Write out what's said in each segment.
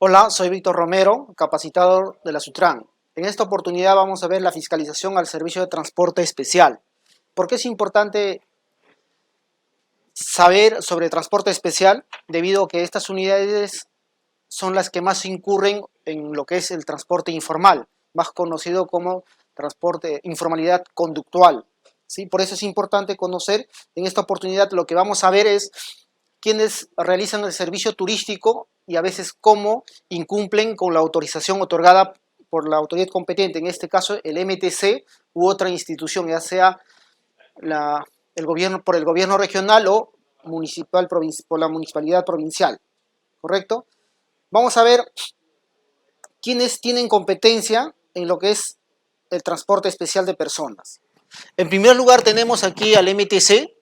Hola, soy Víctor Romero, capacitador de la Sutran. En esta oportunidad vamos a ver la fiscalización al servicio de transporte especial. ¿Por qué es importante saber sobre transporte especial? Debido a que estas unidades son las que más incurren en lo que es el transporte informal, más conocido como transporte informalidad conductual. ¿Sí? Por eso es importante conocer. En esta oportunidad lo que vamos a ver es quienes realizan el servicio turístico y a veces cómo incumplen con la autorización otorgada por la autoridad competente, en este caso el MTC u otra institución, ya sea el gobierno, por el gobierno regional o municipal, por la municipalidad provincial, ¿correcto? Vamos a ver quiénes tienen competencia en lo que es el transporte especial de personas. En primer lugar tenemos aquí al MTC,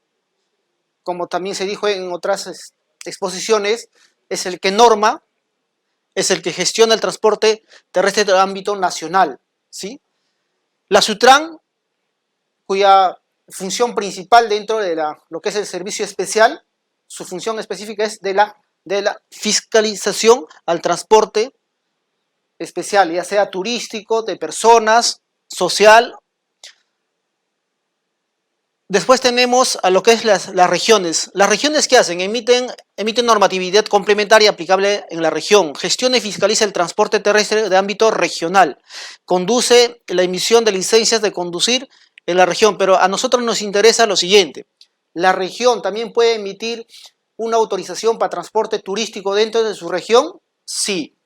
como también se dijo en otras exposiciones, es el que norma, es el que gestiona el transporte terrestre de ámbito nacional, ¿sí? La Sutran, cuya función principal dentro de lo que es el servicio especial, su función específica es de la fiscalización al transporte especial, ya sea turístico, de personas, social. Después tenemos a lo que es las regiones. Las regiones, ¿qué hacen? Emiten normatividad complementaria aplicable en la región. Gestiona y fiscaliza el transporte terrestre de ámbito regional. Conduce la emisión de licencias de conducir en la región. Pero a nosotros nos interesa lo siguiente. ¿La región también puede emitir una autorización para transporte turístico dentro de su región? Sí.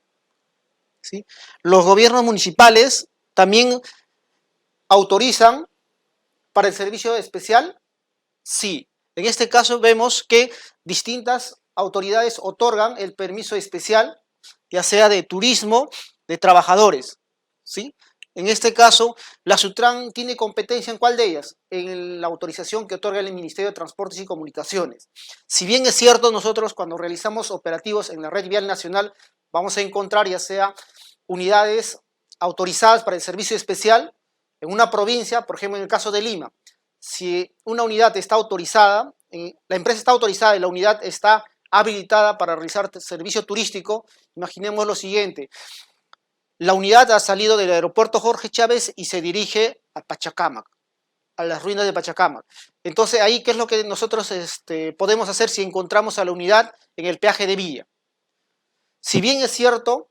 ¿Sí? Los gobiernos municipales también autorizan para el servicio especial. Sí, en este caso vemos que distintas autoridades otorgan el permiso especial, ya sea de turismo, de trabajadores, ¿sí? En este caso, la Sutran tiene competencia en ¿cuál de ellas? En la autorización que otorga el Ministerio de Transportes y Comunicaciones. Si bien es cierto, nosotros cuando realizamos operativos en la red vial nacional, vamos a encontrar ya sea unidades autorizadas para el servicio especial en una provincia, por ejemplo, en el caso de Lima. Si una unidad está autorizada, la empresa está autorizada y la unidad está habilitada para realizar servicio turístico, imaginemos lo siguiente. La unidad ha salido del aeropuerto Jorge Chávez y se dirige a Pachacamac, a las ruinas de Pachacamac. Entonces, ahí, ¿qué es lo que nosotros podemos hacer si encontramos a la unidad en el peaje de vía? Si bien es cierto,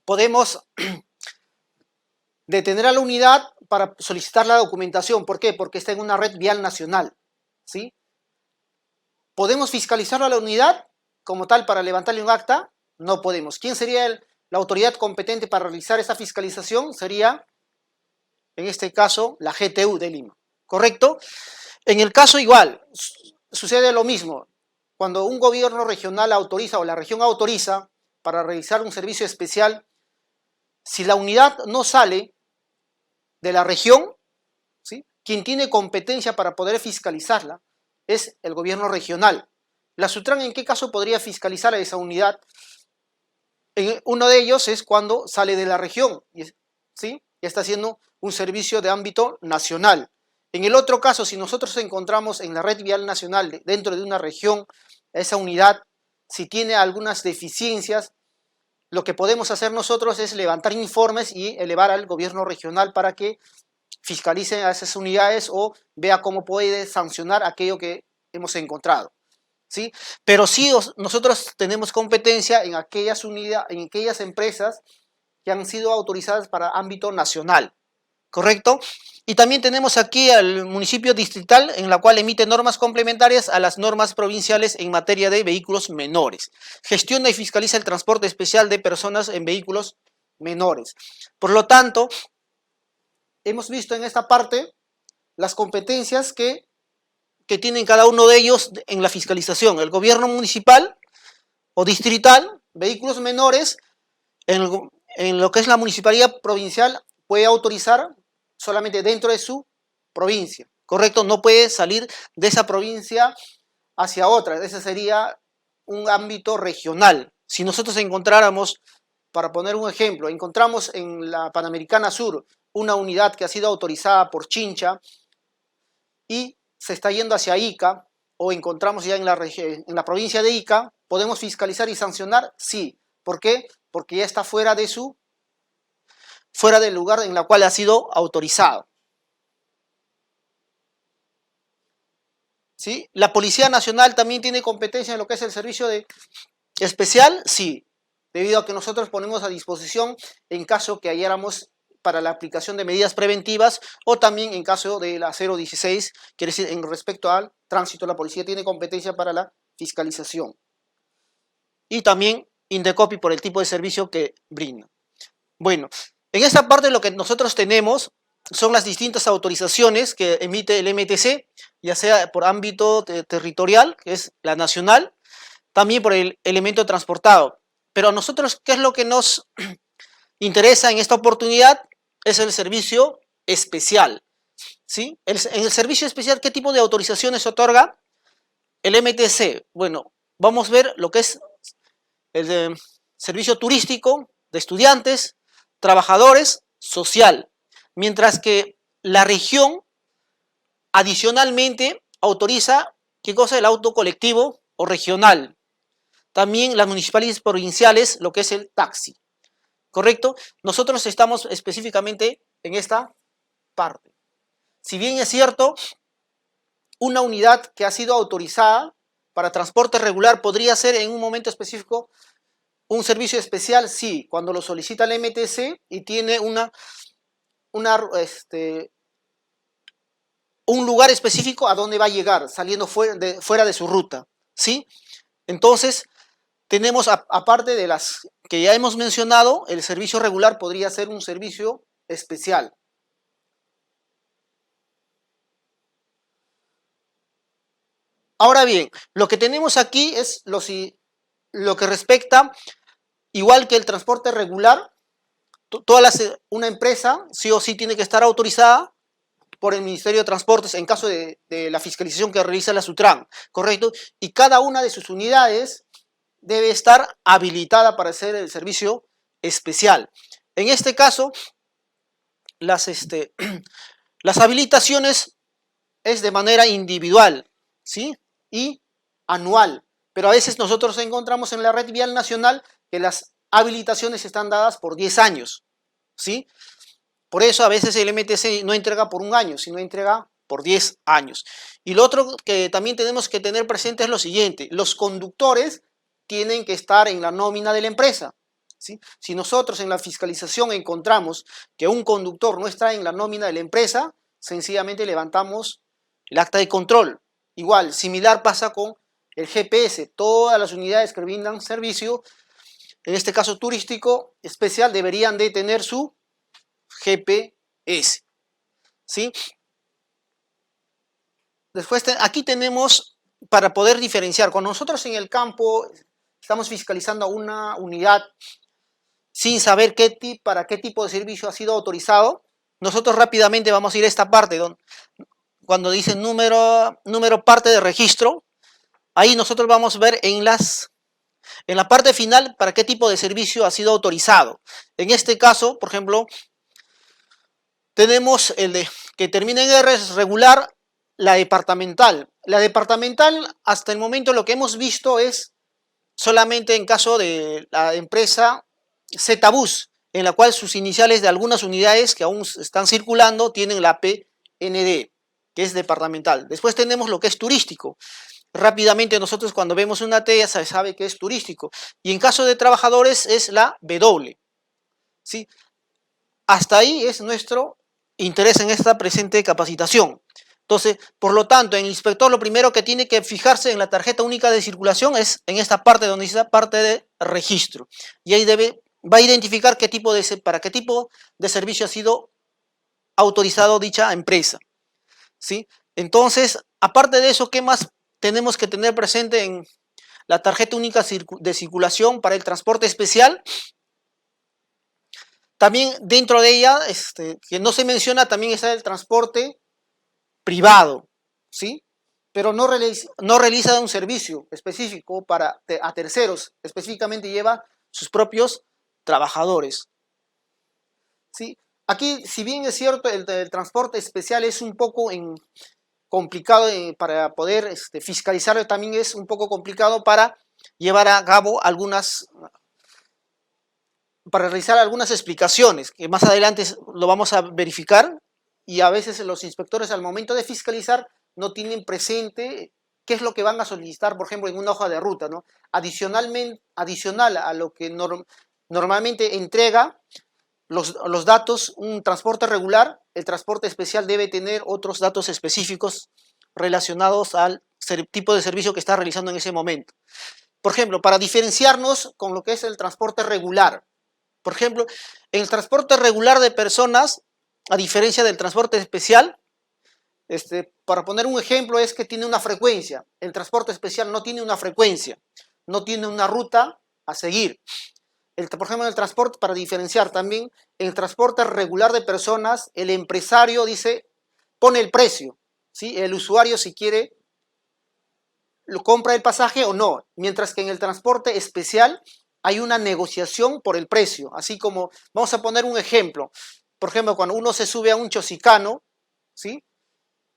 podemos detener a la unidad para solicitar la documentación. ¿Por qué? Porque está en una red vial nacional, ¿sí? ¿Podemos fiscalizar a la unidad como tal para levantarle un acta? No podemos. ¿Quién sería la autoridad competente para realizar esa fiscalización? Sería, en este caso, la GTU de Lima. ¿Correcto? En el caso igual, sucede lo mismo. Cuando un gobierno regional autoriza o la región autoriza para realizar un servicio especial, si la unidad no sale de la región, ¿sí? Quien tiene competencia para poder fiscalizarla es el gobierno regional. ¿La Sutran en qué caso podría fiscalizar a esa unidad? Uno de ellos es cuando sale de la región, ¿sí? Ya está haciendo un servicio de ámbito nacional. En el otro caso, si nosotros encontramos en la red vial nacional dentro de una región, esa unidad, si tiene algunas deficiencias, lo que podemos hacer nosotros es levantar informes y elevar al gobierno regional para que fiscalice a esas unidades o vea cómo puede sancionar aquello que hemos encontrado, ¿sí? Pero sí nosotros tenemos competencia en aquellas unidades, en aquellas empresas que han sido autorizadas para ámbito nacional, ¿correcto? Y también tenemos aquí al municipio distrital, en la cual emite normas complementarias a las normas provinciales en materia de vehículos menores. Gestiona y fiscaliza el transporte especial de personas en vehículos menores. Por lo tanto, hemos visto en esta parte las competencias que tienen cada uno de ellos en la fiscalización. El gobierno municipal o distrital, vehículos menores, en lo que es la municipalidad provincial, puede autorizar solamente dentro de su provincia, ¿correcto? No puede salir de esa provincia hacia otra. Ese sería un ámbito regional. Si nosotros encontráramos, para poner un ejemplo, encontramos en la Panamericana Sur una unidad que ha sido autorizada por Chincha y se está yendo hacia Ica, o encontramos ya en la provincia de Ica, ¿podemos fiscalizar y sancionar? Sí. ¿Por qué? Porque ya está fuera del lugar en el cual ha sido autorizado. ¿Sí? ¿La Policía Nacional también tiene competencia en lo que es el servicio especial? Sí, debido a que nosotros ponemos a disposición en caso que halláramos para la aplicación de medidas preventivas o también en caso de la 016, quiere decir en respecto al tránsito, la policía tiene competencia para la fiscalización. Y también Indecopi por el tipo de servicio que brinda. Bueno, en esta parte lo que nosotros tenemos son las distintas autorizaciones que emite el MTC, ya sea por ámbito territorial, que es la nacional, también por el elemento transportado. Pero a nosotros, ¿qué es lo que nos interesa en esta oportunidad? Es el servicio especial, ¿sí? En el servicio especial, ¿qué tipo de autorizaciones otorga el MTC? Bueno, vamos a ver lo que es el servicio turístico de estudiantes, trabajadores, social, mientras que la región adicionalmente autoriza, ¿qué cosa? El auto colectivo o regional. También las municipalidades provinciales, lo que es el taxi, ¿correcto? Nosotros estamos específicamente en esta parte. Si bien es cierto, una unidad que ha sido autorizada para transporte regular podría ser en un momento específico un servicio especial, sí, cuando lo solicita el MTC y tiene un lugar específico a donde va a llegar, saliendo fuera de su ruta, ¿sí? Entonces, tenemos, aparte de las que ya hemos mencionado, el servicio regular podría ser un servicio especial. Ahora bien, lo que tenemos aquí es lo que respecta, igual que el transporte regular, una empresa sí o sí tiene que estar autorizada por el Ministerio de Transportes en caso de la fiscalización que realiza la SUTRAN, ¿correcto? Y cada una de sus unidades debe estar habilitada para hacer el servicio especial. En este caso, las habilitaciones es de manera individual, ¿sí? Y anual. Pero a veces nosotros encontramos en la red vial nacional que las habilitaciones están dadas por 10 años, ¿sí? Por eso a veces el MTC no entrega por un año, sino entrega por 10 años. Y lo otro que también tenemos que tener presente es lo siguiente: los conductores tienen que estar en la nómina de la empresa, ¿sí? Si nosotros en la fiscalización encontramos que un conductor no está en la nómina de la empresa, sencillamente levantamos el acta de control. Igual, similar pasa con el GPS. Todas las unidades que brindan servicio, en este caso turístico especial, deberían de tener su GPS, ¿sí? Después aquí tenemos, para poder diferenciar, cuando nosotros en el campo estamos fiscalizando una unidad sin saber para qué tipo de servicio ha sido autorizado, nosotros rápidamente vamos a ir a esta parte, cuando dice número parte de registro, ahí nosotros vamos a ver en la parte final para qué tipo de servicio ha sido autorizado. En este caso, por ejemplo, tenemos que termina en R, es regular, la departamental. La departamental, hasta el momento lo que hemos visto es solamente en caso de la empresa ZBus, en la cual sus iniciales de algunas unidades que aún están circulando tienen la PND, que es departamental. Después tenemos lo que es turístico. Rápidamente nosotros cuando vemos una T ya se sabe que es turístico. Y en caso de trabajadores es la W, ¿sí? Hasta ahí es nuestro interés en esta presente capacitación. Entonces, por lo tanto, el inspector lo primero que tiene que fijarse en la tarjeta única de circulación es en esta parte donde dice parte de registro. Y ahí va a identificar para qué tipo de servicio ha sido autorizado dicha empresa, ¿sí? Entonces, aparte de eso, ¿qué más tenemos que tener presente en la tarjeta única de circulación para el transporte especial? También dentro de ella, que no se menciona, también está el transporte privado, ¿sí? Pero no realiza un servicio específico a terceros, específicamente lleva sus propios trabajadores, ¿sí? Aquí, si bien es cierto, el transporte especial es un poco complicado para poder fiscalizarlo, también es un poco complicado para llevar a cabo algunas para realizar algunas explicaciones, que más adelante lo vamos a verificar, y a veces los inspectores al momento de fiscalizar no tienen presente qué es lo que van a solicitar, por ejemplo, en una hoja de ruta, ¿no? Adicional a lo que normalmente entrega los datos, un transporte regular, el transporte especial debe tener otros datos específicos relacionados al tipo de servicio que está realizando en ese momento. Por ejemplo, para diferenciarnos con lo que es el transporte regular. Por ejemplo, en el transporte regular de personas, a diferencia del transporte especial, para poner un ejemplo, es que tiene una frecuencia. El transporte especial no tiene una frecuencia, no tiene una ruta a seguir. Por ejemplo, en el transporte, para diferenciar también, en el transporte regular de personas, el empresario pone el precio, ¿sí? El usuario, si quiere, lo compra el pasaje o no, mientras que en el transporte especial hay una negociación por el precio, así como, vamos a poner un ejemplo, por ejemplo, cuando uno se sube a un Chosicano, ¿sí?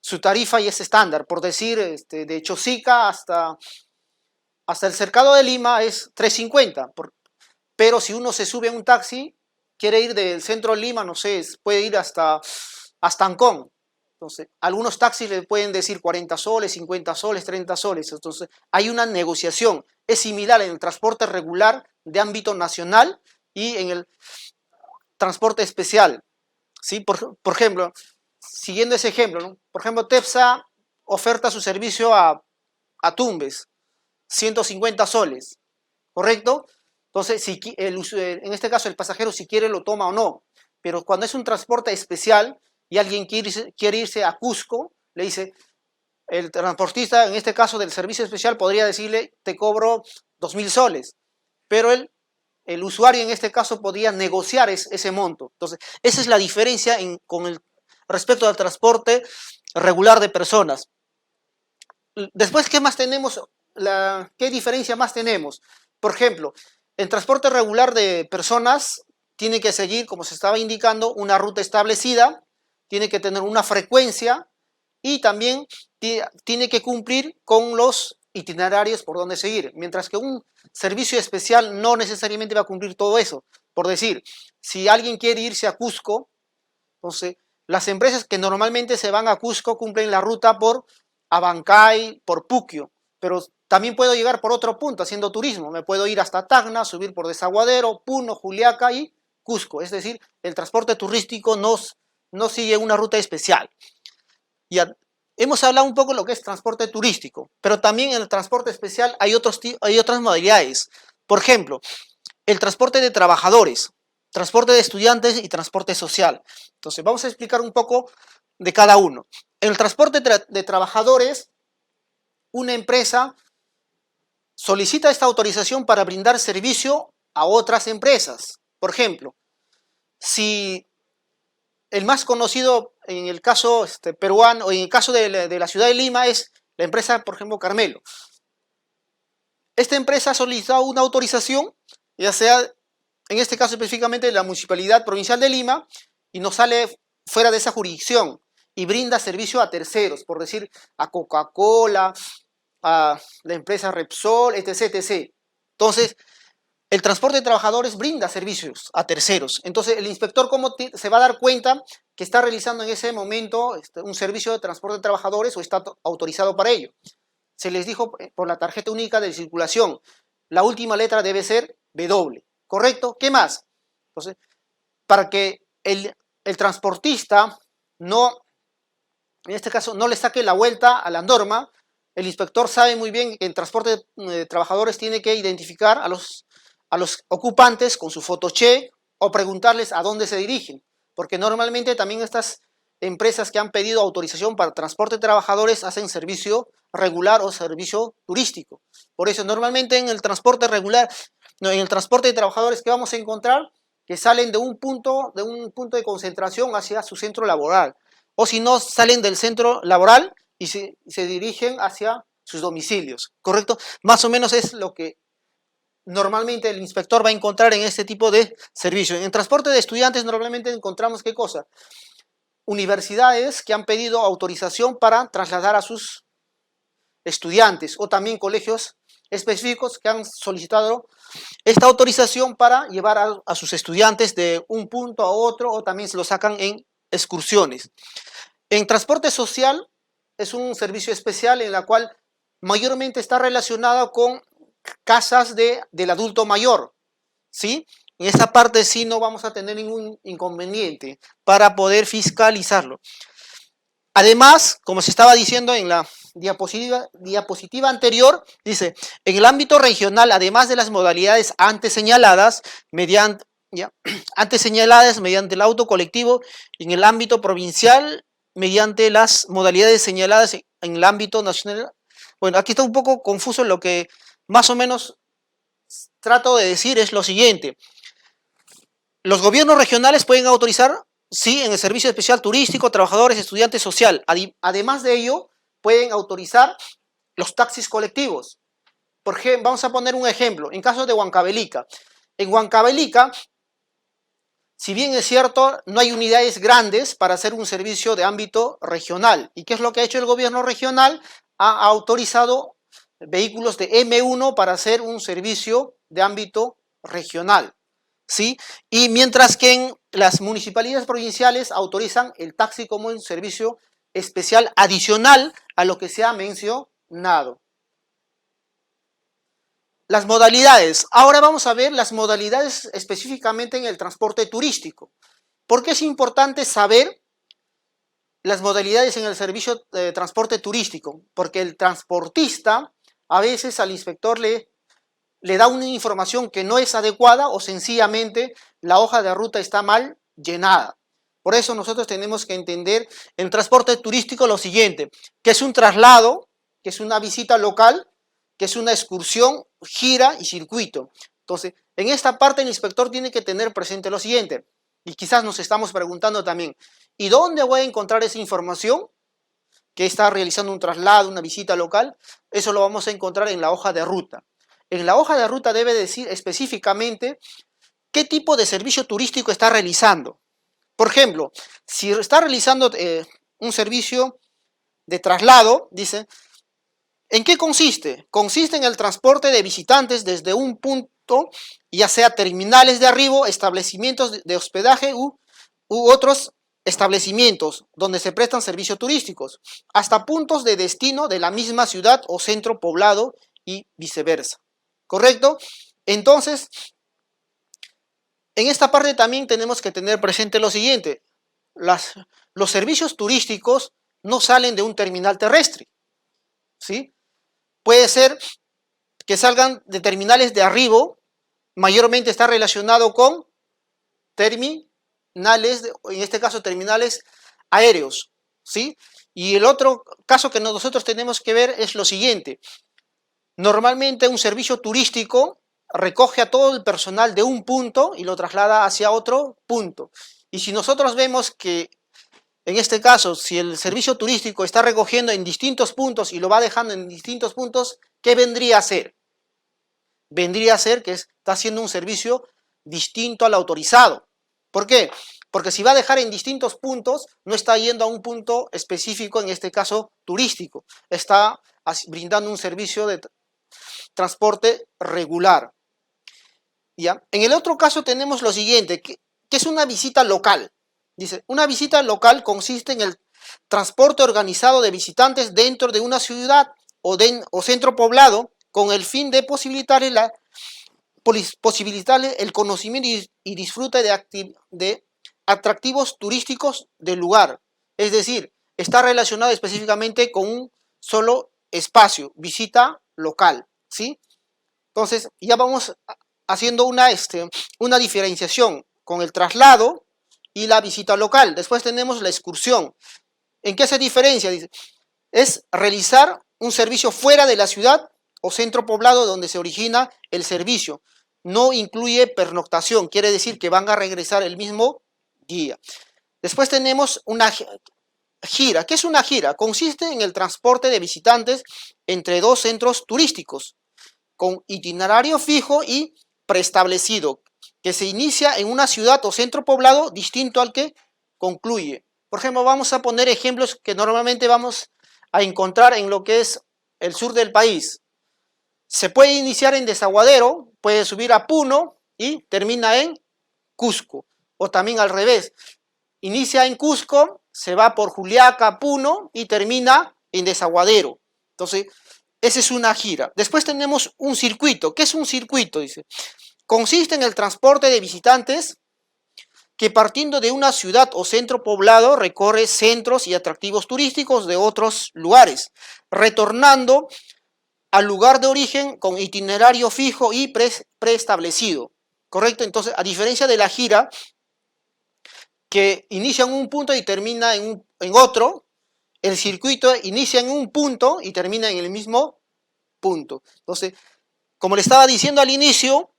Su tarifa ya es estándar, por decir, de Chosica hasta el Cercado de Lima es 3.50, pero si uno se sube a un taxi, quiere ir del centro de Lima, no sé, puede ir hasta Ancón. Entonces, algunos taxis le pueden decir 40 soles, 50 soles, 30 soles. Entonces, hay una negociación. Es similar en el transporte regular de ámbito nacional y en el transporte especial. ¿Sí? Por ejemplo, siguiendo ese ejemplo, ¿no? Por ejemplo, TEPSA oferta su servicio a Tumbes, 150 soles, ¿correcto? Entonces, en este caso, el pasajero si quiere lo toma o no. Pero cuando es un transporte especial y alguien quiere irse a Cusco, le dice, el transportista, en este caso del servicio especial, podría decirle, te cobro 2.000 soles. Pero el usuario en este caso podría negociar ese monto. Entonces, esa es la diferencia respecto al transporte regular de personas. Después, ¿qué más tenemos? ¿Qué diferencia más tenemos? Por ejemplo, el transporte regular de personas tiene que seguir, como se estaba indicando, una ruta establecida, tiene que tener una frecuencia y también tiene que cumplir con los itinerarios por donde seguir, mientras que un servicio especial no necesariamente va a cumplir todo eso. Por decir, si alguien quiere irse a Cusco, entonces las empresas que normalmente se van a Cusco cumplen la ruta por Abancay, por Puquio, pero también puedo llegar por otro punto haciendo turismo. Me puedo ir hasta Tacna, subir por Desaguadero, Puno, Juliaca y Cusco. Es decir, el transporte turístico no sigue una ruta especial. Ya hemos hablado un poco de lo que es transporte turístico, pero también en el transporte especial hay otras modalidades. Por ejemplo, el transporte de trabajadores, transporte de estudiantes y transporte social. Entonces, vamos a explicar un poco de cada uno. En el transporte de trabajadores, una empresa solicita esta autorización para brindar servicio a otras empresas. Por ejemplo, si el más conocido en el caso peruano, o en el caso de la ciudad de Lima, es la empresa, por ejemplo, Carmelo. Esta empresa ha solicitado una autorización, ya sea, en este caso específicamente, de la Municipalidad Provincial de Lima, y no sale fuera de esa jurisdicción, y brinda servicio a terceros, por decir, a Coca-Cola, a la empresa Repsol, etc., etc. Entonces, el transporte de trabajadores brinda servicios a terceros. Entonces, el inspector, ¿cómo se va a dar cuenta que está realizando en ese momento un servicio de transporte de trabajadores o está autorizado para ello? Se les dijo por la tarjeta única de circulación. La última letra debe ser W, ¿correcto? ¿Qué más? Entonces, para que el transportista no, en este caso, no le saque la vuelta a la norma, el inspector sabe muy bien que el transporte de trabajadores tiene que identificar a los ocupantes con su fotoche o preguntarles a dónde se dirigen, porque normalmente también estas empresas que han pedido autorización para transporte de trabajadores hacen servicio regular o servicio turístico. Por eso normalmente en el transporte regular, en el transporte de trabajadores que vamos a encontrar, que salen de un punto de concentración hacia su centro laboral, o si no, salen del centro laboral y se dirigen hacia sus domicilios, ¿correcto? Más o menos es lo que normalmente el inspector va a encontrar en este tipo de servicios. En transporte de estudiantes normalmente encontramos ¿qué cosa? Universidades que han pedido autorización para trasladar a sus estudiantes o también colegios específicos que han solicitado esta autorización para llevar a sus estudiantes de un punto a otro, o también se lo sacan en excursiones. En transporte social es un servicio especial en la cual mayormente está relacionado con casas del adulto mayor, ¿sí? En esa parte sí no vamos a tener ningún inconveniente para poder fiscalizarlo. Además, como se estaba diciendo en la diapositiva anterior, dice, en el ámbito regional, además de las modalidades antes señaladas, mediante el auto colectivo, en el ámbito provincial, mediante las modalidades señaladas en el ámbito nacional. Bueno, aquí está un poco confuso, lo que más o menos trato de decir es lo siguiente. Los gobiernos regionales pueden autorizar, sí, en el servicio especial turístico, trabajadores, estudiantes social. Además de ello, pueden autorizar los taxis colectivos. Por ejemplo, vamos a poner un ejemplo. En caso de Huancavelica. En Huancavelica, si bien es cierto, no hay unidades grandes para hacer un servicio de ámbito regional. ¿Y qué es lo que ha hecho el gobierno regional? Ha autorizado vehículos de M1 para hacer un servicio de ámbito regional, ¿sí? Y mientras que en las municipalidades provinciales autorizan el taxi como un servicio especial adicional a lo que se ha mencionado. Las modalidades. Ahora vamos a ver las modalidades específicamente en el transporte turístico. ¿Por qué es importante saber las modalidades en el servicio de transporte turístico? Porque el transportista a veces al inspector le da una información que no es adecuada, o sencillamente la hoja de ruta está mal llenada. Por eso nosotros tenemos que entender en transporte turístico lo siguiente, que es un traslado, que es una visita local, que es una excursión, gira y circuito. Entonces, en esta parte el inspector tiene que tener presente lo siguiente, y quizás nos estamos preguntando también, ¿y dónde voy a encontrar esa información? Que está realizando un traslado, una visita local. Eso lo vamos a encontrar en la hoja de ruta. En la hoja de ruta debe decir específicamente qué tipo de servicio turístico está realizando. Por ejemplo, si está realizando un servicio de traslado, dice, ¿en qué consiste? Consiste en el transporte de visitantes desde un punto, ya sea terminales de arribo, establecimientos de hospedaje u otros establecimientos donde se prestan servicios turísticos, hasta puntos de destino de la misma ciudad o centro poblado y viceversa. ¿Correcto? Entonces, en esta parte también tenemos que tener presente lo siguiente. Los servicios turísticos no salen de un terminal terrestre, ¿sí? Puede ser que salgan de terminales de arribo, mayormente está relacionado con terminales, en este caso terminales aéreos, ¿sí? Y el otro caso que nosotros tenemos que ver es lo siguiente. Normalmente un servicio turístico recoge a todo el personal de un punto y lo traslada hacia otro punto. Y si nosotros vemos que, en este caso, si el servicio turístico está recogiendo en distintos puntos y lo va dejando en distintos puntos, ¿qué vendría a ser? Vendría a ser que está haciendo un servicio distinto al autorizado. ¿Por qué? Porque si va a dejar en distintos puntos, no está yendo a un punto específico, en este caso turístico. Está brindando un servicio de transporte regular. ¿Ya? En el otro caso tenemos lo siguiente, que es una visita local. Dice, una visita local consiste en el transporte organizado de visitantes dentro de una ciudad o centro poblado con el fin de posibilitarle el conocimiento y disfrute de atractivos turísticos del lugar. Es decir, está relacionado específicamente con un solo espacio, visita local, ¿sí? Entonces, ya vamos haciendo una diferenciación con el traslado y la visita local. Después tenemos la excursión. ¿En qué se diferencia? Dice, es realizar un servicio fuera de la ciudad o centro poblado donde se origina el servicio. No incluye pernoctación, quiere decir que van a regresar el mismo día. Después tenemos una gira. ¿Qué es una gira? Consiste en el transporte de visitantes entre dos centros turísticos con itinerario fijo y preestablecido, que se inicia en una ciudad o centro poblado distinto al que concluye. Por ejemplo, vamos a poner ejemplos que normalmente vamos a encontrar en lo que es el sur del país. Se puede iniciar en Desaguadero, puede subir a Puno y termina en Cusco. O también al revés, inicia en Cusco, se va por Juliaca, Puno y termina en Desaguadero. Entonces, esa es una gira. Después tenemos un circuito. ¿Qué es un circuito? Dice, consiste en el transporte de visitantes que partiendo de una ciudad o centro poblado recorre centros y atractivos turísticos de otros lugares, retornando al lugar de origen con itinerario fijo y preestablecido. ¿Correcto? Entonces, a diferencia de la gira, que inicia en un punto y termina en otro, el circuito inicia en un punto y termina en el mismo punto. Entonces, como le estaba diciendo al inicio,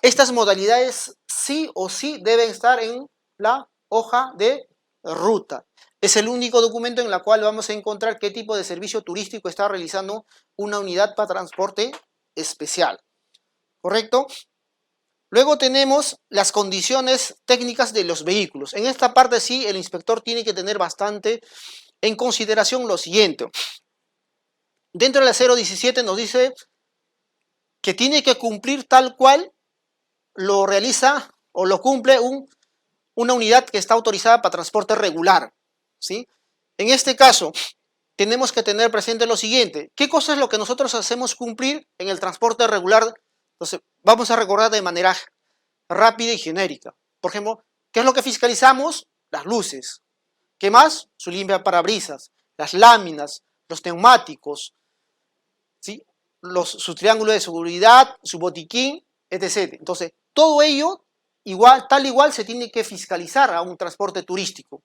estas modalidades sí o sí deben estar en la hoja de ruta. Es el único documento en el cual vamos a encontrar qué tipo de servicio turístico está realizando una unidad para transporte especial. ¿Correcto? Luego tenemos las condiciones técnicas de los vehículos. En esta parte sí, el inspector tiene que tener bastante en consideración lo siguiente. Dentro de la 017 nos dice que tiene que cumplir tal cual lo realiza o lo cumple una unidad que está autorizada para transporte regular, ¿sí? En este caso, tenemos que tener presente lo siguiente. ¿Qué cosa es lo que nosotros hacemos cumplir en el transporte regular? Entonces, vamos a recordar de manera rápida y genérica. Por ejemplo, ¿qué es lo que fiscalizamos? Las luces. ¿Qué más? Su limpia parabrisas, las láminas, los neumáticos, ¿sí? Su triángulo de seguridad, su botiquín, etc. Entonces, todo ello, tal igual, se tiene que fiscalizar a un transporte turístico.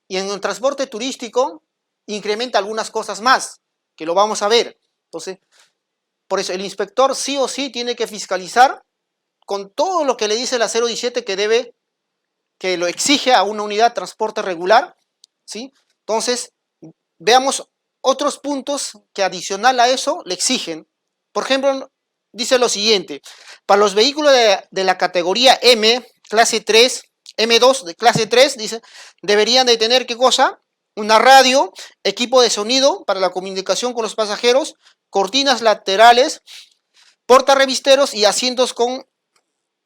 Y en el transporte turístico incrementa algunas cosas más, que lo vamos a ver. Entonces, por eso el inspector sí o sí tiene que fiscalizar con todo lo que le dice la 017 que lo exige a una unidad de transporte regular, ¿sí? Entonces, veamos otros puntos que adicional a eso le exigen. Por ejemplo, dice lo siguiente: para los vehículos de la categoría M, clase 3, M2 de clase 3, dice, deberían de tener, ¿qué cosa? Una radio, equipo de sonido para la comunicación con los pasajeros, cortinas laterales, portarrevisteros y asientos con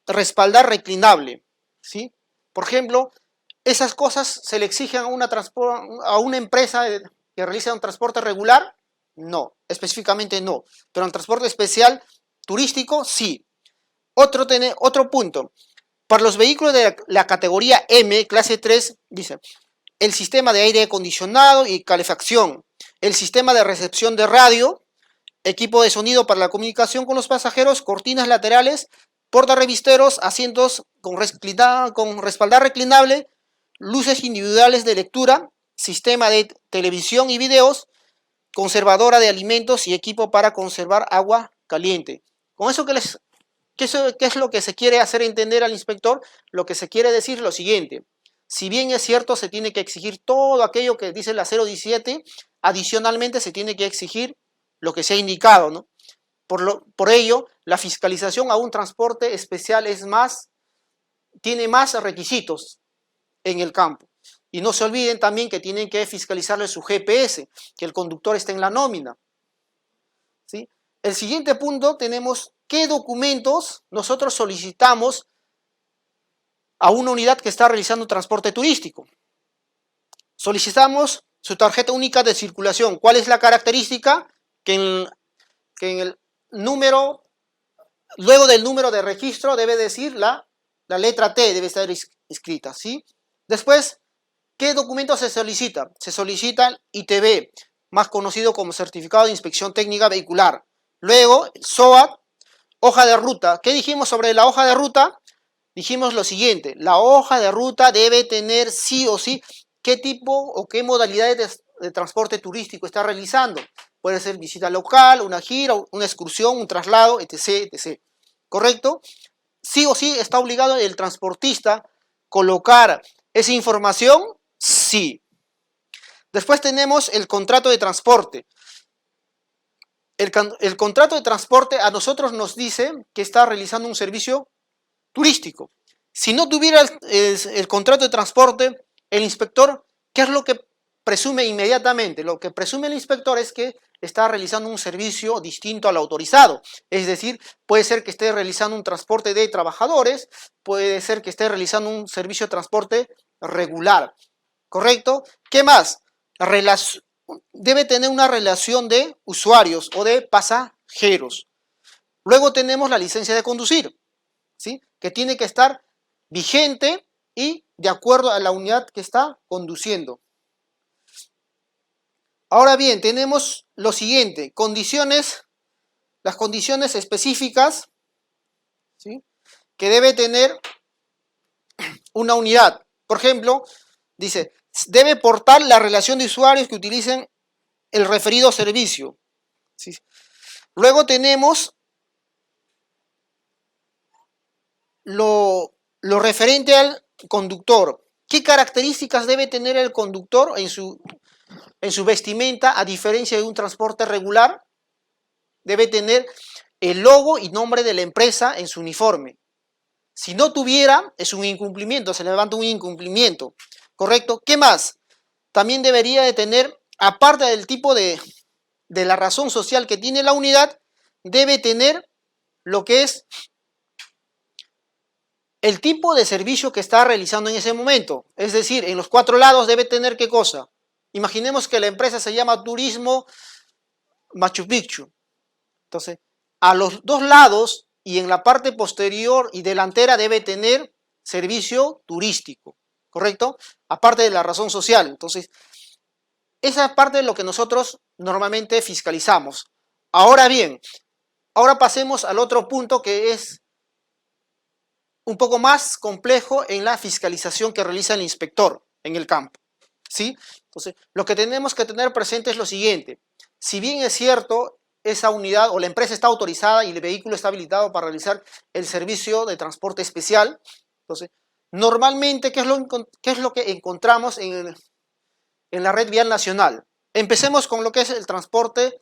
respaldar reclinable, ¿sí? Por ejemplo, esas cosas se le exigen a una empresa que realiza un transporte regular. No, específicamente no, pero en transporte especial turístico sí. Otro punto, para los vehículos de la categoría M, clase 3, dice, el sistema de aire acondicionado y calefacción, el sistema de recepción de radio, equipo de sonido para la comunicación con los pasajeros, cortinas laterales, portarrevisteros, asientos con respaldar reclinable, luces individuales de lectura, sistema de televisión y videos, conservadora de alimentos y equipo para conservar agua caliente. Con eso, ¿qué es lo que se quiere hacer entender al inspector? Lo que se quiere decir es lo siguiente: si bien es cierto, se tiene que exigir todo aquello que dice la 017, adicionalmente se tiene que exigir lo que se ha indicado, ¿no? Por ello, la fiscalización a un transporte especial tiene más requisitos en el campo. Y no se olviden también que tienen que fiscalizarle su GPS, que el conductor esté en la nómina, ¿sí? El siguiente punto tenemos qué documentos nosotros solicitamos a una unidad que está realizando transporte turístico. Solicitamos su tarjeta única de circulación. ¿Cuál es la característica? Que en el número, luego del número de registro debe decir la letra T, debe estar escrita, ¿sí? Después, ¿qué documento se solicita? Se solicita el ITV, más conocido como Certificado de Inspección Técnica Vehicular. Luego, el SOAT, hoja de ruta. ¿Qué dijimos sobre la hoja de ruta? Dijimos lo siguiente: la hoja de ruta debe tener sí o sí qué tipo o qué modalidades de transporte turístico está realizando. Puede ser visita local, una gira, una excursión, un traslado, etc., etc. ¿Correcto? Sí o sí está obligado el transportista colocar esa información. Sí. Después tenemos el contrato de transporte. El contrato de transporte a nosotros nos dice que está realizando un servicio turístico. Si no tuviera el contrato de transporte, el inspector, ¿qué es lo que presume inmediatamente? Lo que presume el inspector es que está realizando un servicio distinto al autorizado. Es decir, puede ser que esté realizando un transporte de trabajadores, puede ser que esté realizando un servicio de transporte regular. ¿Correcto? ¿Qué más? Debe tener una relación de usuarios o de pasajeros. Luego tenemos la licencia de conducir, ¿sí? Que tiene que estar vigente y de acuerdo a la unidad que está conduciendo. Ahora bien, tenemos lo siguiente, las condiciones específicas, ¿sí? Que debe tener una unidad. Por ejemplo, dice, debe portar la relación de usuarios que utilicen el referido servicio, ¿sí? Luego tenemos lo referente al conductor. ¿Qué características debe tener el conductor en su vestimenta a diferencia de un transporte regular? Debe tener el logo y nombre de la empresa en su uniforme. Si no tuviera, es un incumplimiento, se levanta un incumplimiento. ¿Correcto? ¿Qué más? También debería de tener, aparte del tipo de la razón social que tiene la unidad, debe tener lo que es el tipo de servicio que está realizando en ese momento. Es decir, en los 4 lados debe tener ¿qué cosa? Imaginemos que la empresa se llama Turismo Machu Picchu. Entonces, a los 2 lados y en la parte posterior y delantera debe tener servicio turístico, ¿correcto? Aparte de la razón social. Entonces, esa es parte de lo que nosotros normalmente fiscalizamos. Ahora bien, ahora pasemos al otro punto que es un poco más complejo en la fiscalización que realiza el inspector en el campo, ¿sí? Entonces, lo que tenemos que tener presente es lo siguiente. Si bien es cierto, esa unidad o la empresa está autorizada y el vehículo está habilitado para realizar el servicio de transporte especial, entonces, normalmente, ¿qué es lo que encontramos en la red vial nacional? Empecemos con lo que es el transporte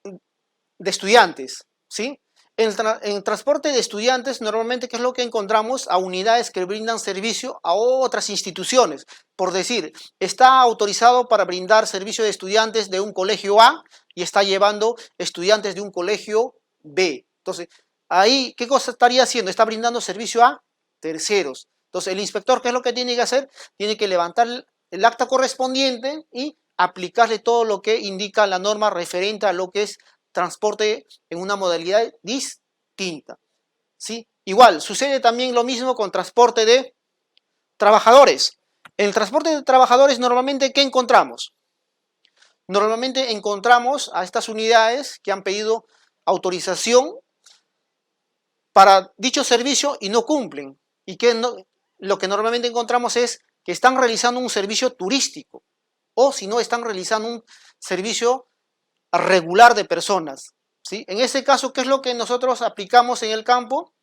de estudiantes, ¿sí? En transporte de estudiantes, normalmente, ¿qué es lo que encontramos? A unidades que brindan servicio a otras instituciones. Por decir, está autorizado para brindar servicio de estudiantes de un colegio A y está llevando estudiantes de un colegio B. Entonces, ahí, ¿qué cosa estaría haciendo? Está brindando servicio a terceros. Entonces, el inspector, ¿qué es lo que tiene que hacer? Tiene que levantar el acta correspondiente y aplicarle todo lo que indica la norma referente a lo que es transporte en una modalidad distinta, ¿sí? Igual, sucede también lo mismo con transporte de trabajadores. En el transporte de trabajadores, normalmente, ¿qué encontramos? Normalmente encontramos a estas unidades que han pedido autorización para dicho servicio y no cumplen. Y que no, lo que normalmente encontramos es que están realizando un servicio turístico o si no están realizando un servicio regular de personas, ¿sí? En ese caso, ¿qué es lo que nosotros aplicamos en el campo?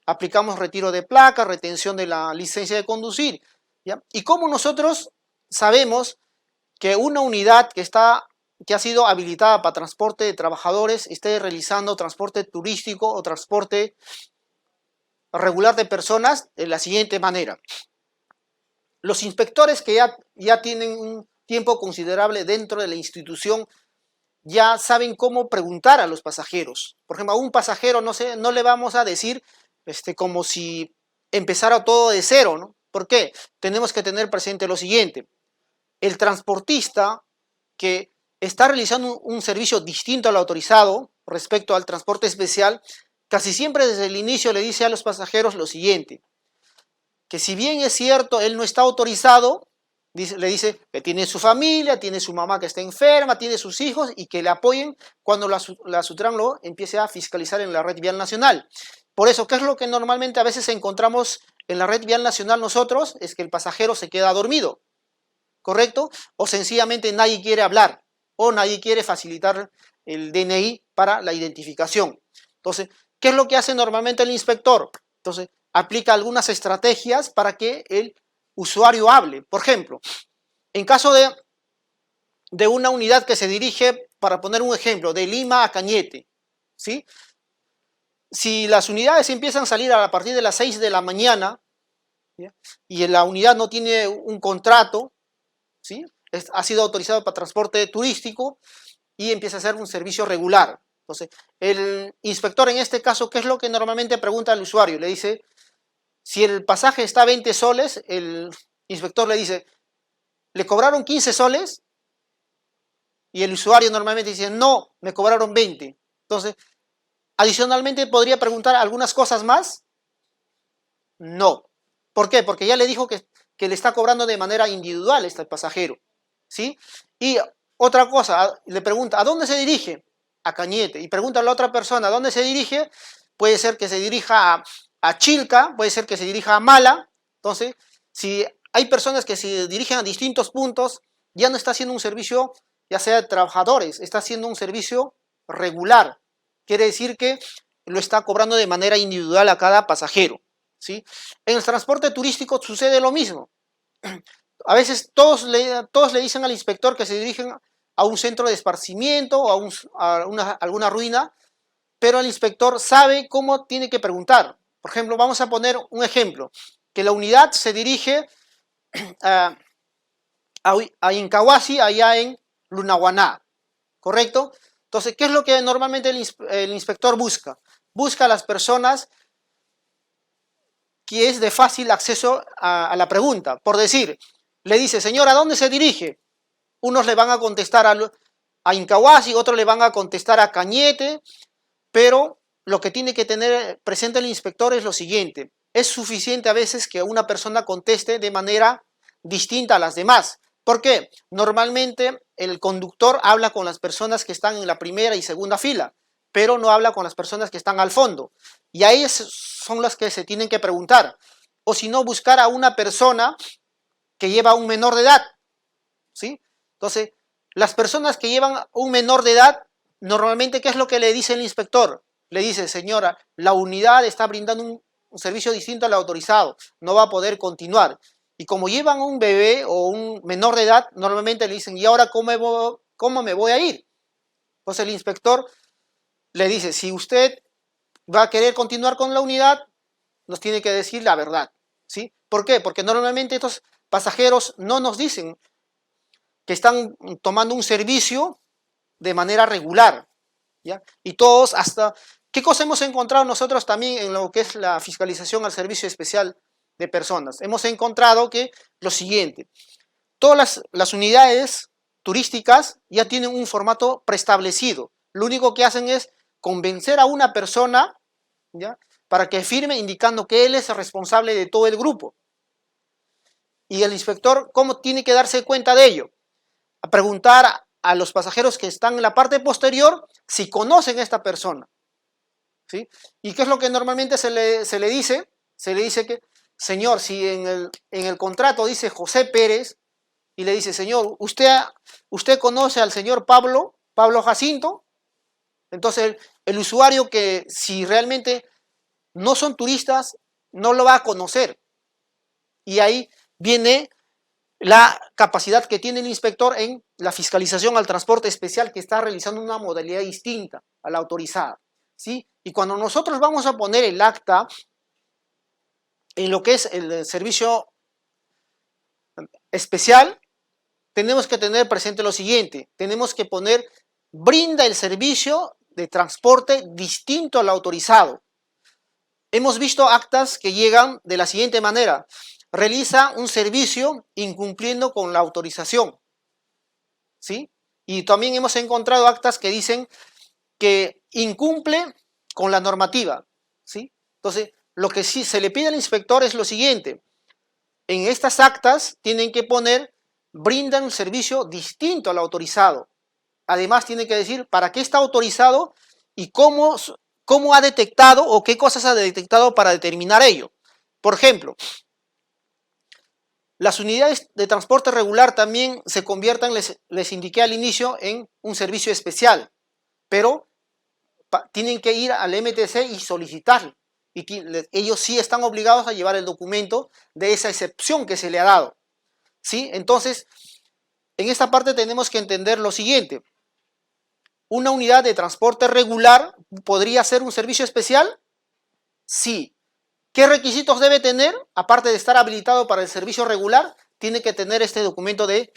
Aplicamos retiro de placa, retención de la licencia de conducir, ¿ya? Y cómo nosotros sabemos que una unidad que ha sido habilitada para transporte de trabajadores esté realizando transporte turístico o transporte regular de personas de la siguiente manera. Los inspectores que ya tienen un tiempo considerable dentro de la institución ya saben cómo preguntar a los pasajeros. Por ejemplo, a un pasajero no le vamos a decir como si empezara todo de cero, ¿no? ¿Por qué? Tenemos que tener presente lo siguiente. El transportista que está realizando un servicio distinto al autorizado respecto al transporte especial, casi siempre desde el inicio le dice a los pasajeros lo siguiente, que si bien es cierto, él no está autorizado, le dice que tiene su familia, tiene su mamá que está enferma, tiene sus hijos y que le apoyen cuando la Sutran lo empiece a fiscalizar en la red vial nacional. Por eso, ¿qué es lo que normalmente a veces encontramos en la red vial nacional nosotros? Es que el pasajero se queda dormido, ¿correcto? O sencillamente nadie quiere hablar o nadie quiere facilitar el DNI para la identificación. Entonces, ¿qué es lo que hace normalmente el inspector? Entonces, aplica algunas estrategias para que el usuario hable. Por ejemplo, en caso de una unidad que se dirige, para poner un ejemplo, de Lima a Cañete, ¿sí? Si las unidades empiezan a salir a partir de las 6 de la mañana, ¿ya? Y la unidad no tiene un contrato, ¿sí? ha sido autorizado para transporte turístico y empieza a ser un servicio regular. Entonces, el inspector en este caso, ¿qué es lo que normalmente pregunta al usuario? Le dice, si el pasaje está a 20 soles, el inspector le dice, ¿le cobraron 15 soles? Y el usuario normalmente dice, no, me cobraron 20. Entonces, adicionalmente, ¿podría preguntar algunas cosas más? No. ¿Por qué? Porque ya le dijo que le está cobrando de manera individual este pasajero, ¿sí? Y otra cosa, le pregunta, ¿a dónde se dirige? A Cañete. Y pregunta a la otra persona, ¿a dónde se dirige? Puede ser que se dirija a Chilca, puede ser que se dirija a Mala. Entonces, si hay personas que se dirigen a distintos puntos, ya no está haciendo un servicio, ya sea de trabajadores, está haciendo un servicio regular. Quiere decir que lo está cobrando de manera individual a cada pasajero, ¿sí? En el transporte turístico sucede lo mismo. A veces todos le dicen al inspector que se dirigen a un centro de esparcimiento o alguna ruina, pero el inspector sabe cómo tiene que preguntar. Por ejemplo, vamos a poner un ejemplo, que la unidad se dirige a Incahuasi, allá en Lunahuaná, ¿correcto? Entonces, ¿qué es lo que normalmente el inspector busca? Busca a las personas que es de fácil acceso a la pregunta. Por decir, le dice, señor, ¿a dónde se dirige? Unos le van a contestar a Incahuasi, otros le van a contestar a Cañete, pero lo que tiene que tener presente el inspector es lo siguiente. Es suficiente a veces que una persona conteste de manera distinta a las demás. ¿Por qué? Normalmente el conductor habla con las personas que están en la primera y segunda fila, pero no habla con las personas que están al fondo. Y ahí son las que se tienen que preguntar. O si no, buscar a una persona que lleva a un menor de edad, ¿sí? Entonces, las personas que llevan un menor de edad, normalmente, ¿qué es lo que le dice el inspector? Le dice, señora, la unidad está brindando un servicio distinto al autorizado, no va a poder continuar. Y como llevan un bebé o un menor de edad, normalmente le dicen, ¿y ahora cómo me voy a ir? Entonces el inspector le dice, si usted va a querer continuar con la unidad, nos tiene que decir la verdad, ¿sí? ¿Por qué? Porque normalmente estos pasajeros no nos dicen que están tomando un servicio de manera regular, ¿ya? Y todos hasta... ¿Qué cosa hemos encontrado nosotros también en lo que es la fiscalización al servicio especial de personas? Hemos encontrado que lo siguiente, todas las unidades turísticas ya tienen un formato preestablecido. Lo único que hacen es convencer a una persona, ¿ya?, para que firme indicando que él es el responsable de todo el grupo. Y el inspector, ¿cómo tiene que darse cuenta de ello? A preguntar a los pasajeros que están en la parte posterior si conocen a esta persona, ¿sí? ¿Y qué es lo que normalmente se le dice? Se le dice que, señor, si en el contrato dice José Pérez, y le dice, señor, ¿usted conoce al señor Pablo Jacinto? Entonces el usuario, que si realmente no son turistas, no lo va a conocer. Y ahí viene la capacidad que tiene el inspector en la fiscalización al transporte especial, que está realizando una modalidad distinta a la autorizada, ¿sí? Y cuando nosotros vamos a poner el acta en lo que es el servicio especial, tenemos que tener presente lo siguiente, tenemos que poner, brinda el servicio de transporte distinto al autorizado. Hemos visto actas que llegan de la siguiente manera, realiza un servicio incumpliendo con la autorización, ¿sí? Y también hemos encontrado actas que dicen que incumple con la normativa, ¿sí? Entonces, lo que sí se le pide al inspector es lo siguiente, en estas actas tienen que poner, brindan un servicio distinto al autorizado. Además, tiene que decir para qué está autorizado y cómo ha detectado o qué cosas ha detectado para determinar ello. Por ejemplo, las unidades de transporte regular también se convierten, les indiqué al inicio, en un servicio especial, pero tienen que ir al MTC y solicitar. Y ellos sí están obligados a llevar el documento de esa excepción que se le ha dado, ¿sí? Entonces, en esta parte tenemos que entender lo siguiente. ¿Una unidad de transporte regular podría ser un servicio especial? Sí. ¿Qué requisitos debe tener? Aparte de estar habilitado para el servicio regular, tiene que tener este documento de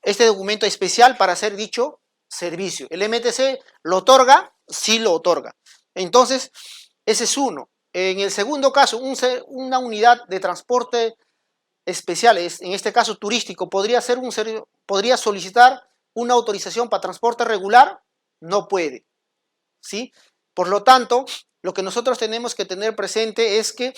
este documento especial para hacer dicho servicio. El MTC lo otorga, sí lo otorga. Entonces, ese es uno. En el segundo caso, una unidad de transporte especial, en este caso turístico, podría solicitar una autorización para transporte regular, no puede, ¿sí? Por lo tanto, lo que nosotros tenemos que tener presente es que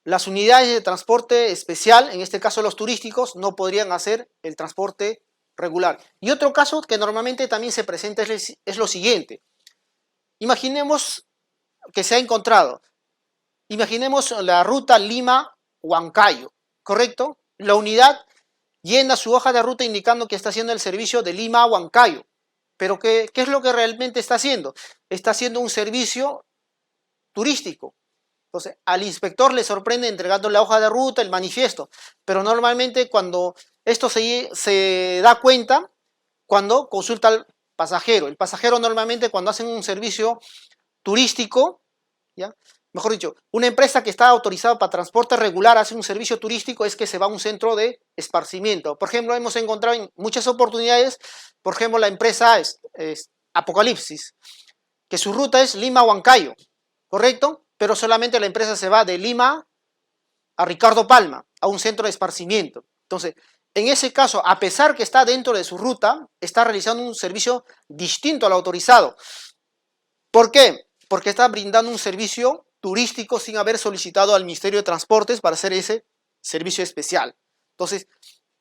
las unidades de transporte especial, en este caso los turísticos, no podrían hacer el transporte regular. Y otro caso que normalmente también se presenta es lo siguiente. Imaginemos que se ha encontrado, imaginemos la ruta Lima-Huancayo, ¿correcto? La unidad llena su hoja de ruta indicando que está haciendo el servicio de Lima a Huancayo. Pero ¿qué es lo que realmente está haciendo? Está haciendo un servicio turístico. Entonces, al inspector le sorprende entregando la hoja de ruta, el manifiesto. Pero normalmente cuando esto se da cuenta, cuando consulta al pasajero. El pasajero normalmente cuando hacen un servicio turístico, ¿ya? Mejor dicho, una empresa que está autorizada para transporte regular hace un servicio turístico es que se va a un centro de esparcimiento. Por ejemplo, hemos encontrado en muchas oportunidades, por ejemplo, la empresa es Apocalipsis, que su ruta es Lima-Huancayo, ¿correcto? Pero solamente la empresa se va de Lima a Ricardo Palma, a un centro de esparcimiento. Entonces, en ese caso, a pesar que está dentro de su ruta, está realizando un servicio distinto al autorizado. ¿Por qué? Porque está brindando un servicio turístico sin haber solicitado al Ministerio de Transportes para hacer ese servicio especial. Entonces,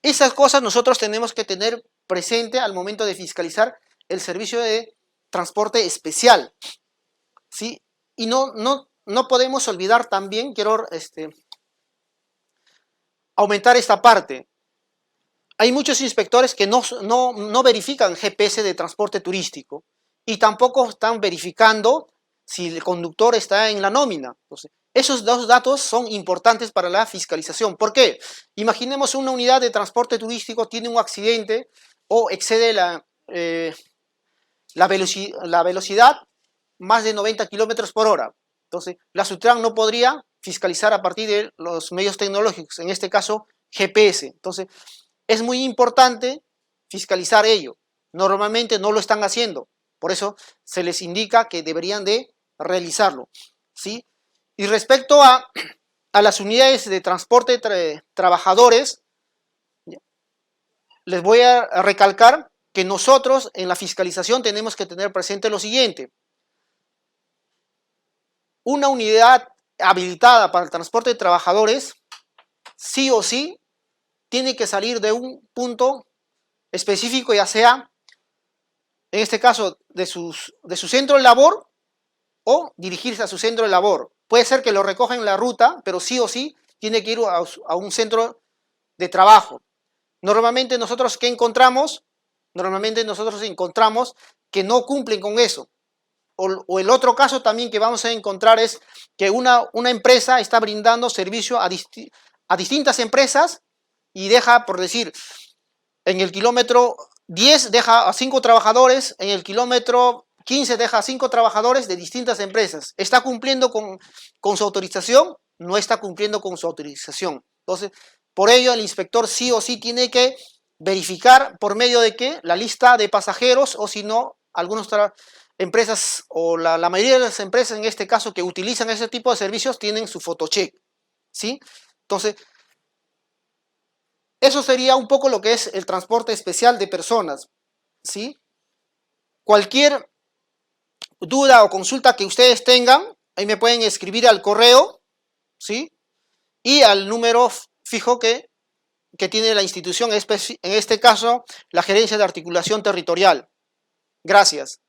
esas cosas nosotros tenemos que tener presente al momento de fiscalizar el servicio de transporte especial, ¿sí? Y no podemos olvidar también, quiero aumentar esta parte. Hay muchos inspectores que no verifican GPS de transporte turístico y tampoco están verificando si el conductor está en la nómina. Entonces, esos dos datos son importantes para la fiscalización. ¿Por qué? Imaginemos una unidad de transporte turístico tiene un accidente o excede la velocidad más de 90 kilómetros por hora. Entonces, la Sutran no podría fiscalizar a partir de los medios tecnológicos, en este caso GPS. Entonces, es muy importante fiscalizar ello. Normalmente no lo están haciendo. Por eso se les indica que deberían de realizarlo, ¿sí? Y respecto a las unidades de transporte trabajadores, les voy a recalcar que nosotros en la fiscalización tenemos que tener presente lo siguiente. Una unidad habilitada para el transporte de trabajadores, sí o sí, tiene que salir de un punto específico, ya sea, en este caso, de su centro de labor o dirigirse a su centro de labor. Puede ser que lo recoja en la ruta, pero sí o sí tiene que ir a un centro de trabajo. Normalmente nosotros, ¿qué encontramos? Normalmente nosotros encontramos que no cumplen con eso. O el otro caso también que vamos a encontrar es que una empresa está brindando servicio a distintas empresas y deja, por decir, en el kilómetro 10 deja a 5 trabajadores, en el kilómetro 15 deja a 5 trabajadores de distintas empresas. ¿Está cumpliendo con su autorización? No está cumpliendo con su autorización. Entonces, por ello el inspector sí o sí tiene que verificar por medio de que la lista de pasajeros, o si no, algunas empresas o la mayoría de las empresas en este caso que utilizan ese tipo de servicios tienen su photocheck, ¿sí? Entonces, eso sería un poco lo que es el transporte especial de personas, ¿sí? Cualquier duda o consulta que ustedes tengan, ahí me pueden escribir al correo, ¿sí? Y al número fijo que tiene la institución, en este caso, la Gerencia de Articulación Territorial. Gracias.